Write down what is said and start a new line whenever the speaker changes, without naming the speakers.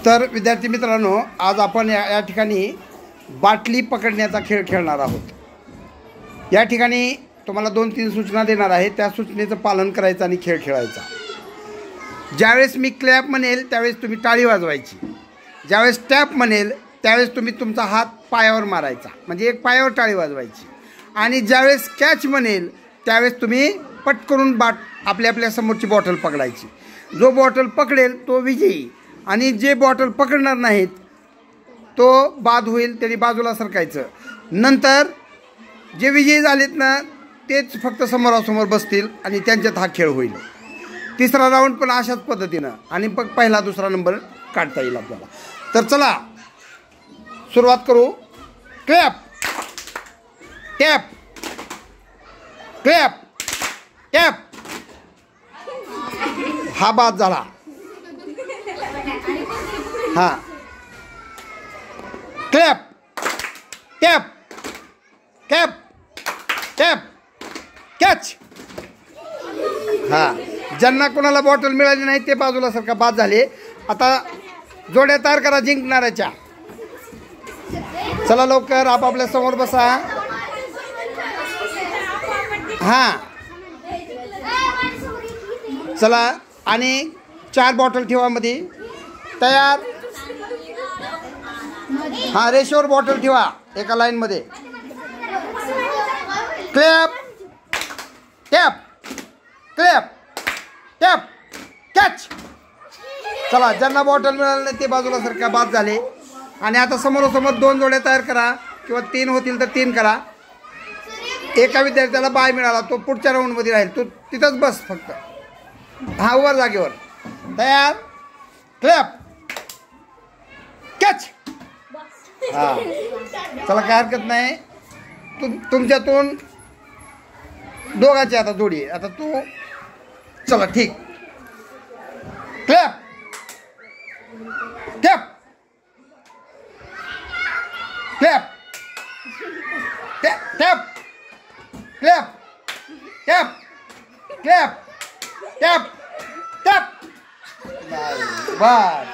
तर विद्यार्थी मित्रांनो, आज आपण या ठिकाणी बाटली पकडण्याचा खेळ खेळणार आहोत। या ठिकाणी तुम्हाला 2-3 सूचना देणार आहे, त्या सूचनेचं पालन करायचं आणि खेळ खेळायचा। ज्यावेळेस मी क्लॅप म्हणेल त्यावेळेस तुम्ही टाळी वाजवायची, ज्यावेळेस टॅप म्हणेल त्यावेळेस तुम्ही तुमचा हात पायावर मारायचा, म्हणजे एक पायावर टाळी वाजवायची। आणि ज्यावेळेस कॅच म्हणेल त्यावेळेस तुम्ही पटकरून आपल्या समोरची बॉटल पकडायची। जो बॉटल पकडेल तो विजयी, आणि जे बॉटल पकडणार नाहीत तो बाद होईल, त्यांनी बाजूला सरकायचं। नंतर जे विजयी झालेत ना तेच फक्त समोरासमोर बसतील आणि त्यांच्यात हा खेळ होईल। तिसरा राऊंड पण अशाच पद्धतीनं, आणि मग पहिला दुसरा नंबर काढता येईल आपल्याला। तर चला सुरुवात करू। क्लॅप टॅप क्लॅप टॅप, हा बाद झाला। हाँ, clap tap cap tap catch. हाँ, ज्यांना कोणाला बॉटल मिळाली नाही ते बाजूला सरका, बाद झाले। आता जोड्या तयार करा जिंकणाऱ्याच्या। चला लवकर आपापल्या समोर बसा। हां चला, आणि 4 बॉटल ठेवा मध्ये, तयार। हाँ, रेषेवर बॉटल ठेवा एका लाईन मध्ये। Clap tap clap tap catch. चला, ज्यांना बॉटल मिळाली नाही ते बाजूला सरका, बाद झाले। आणि आता समोरासमोर 2 जोड्या तयार करा, किंवा 3 होतील तर 3 करा। एका विद्यार्थ्याला बाय मिळाला, तो पुढच्या राऊंडमध्ये राहील, तो तिथंच बस फक्त। हा, वर जागेवर। तयार, क्लॅप कॅच। हां, चला, काय हरकत नाही। तुमच्यातून दोघांची आता जोडी, आता तू, चला ठीक। Clap tap clap tap tap clap tap clap tap tap. बस,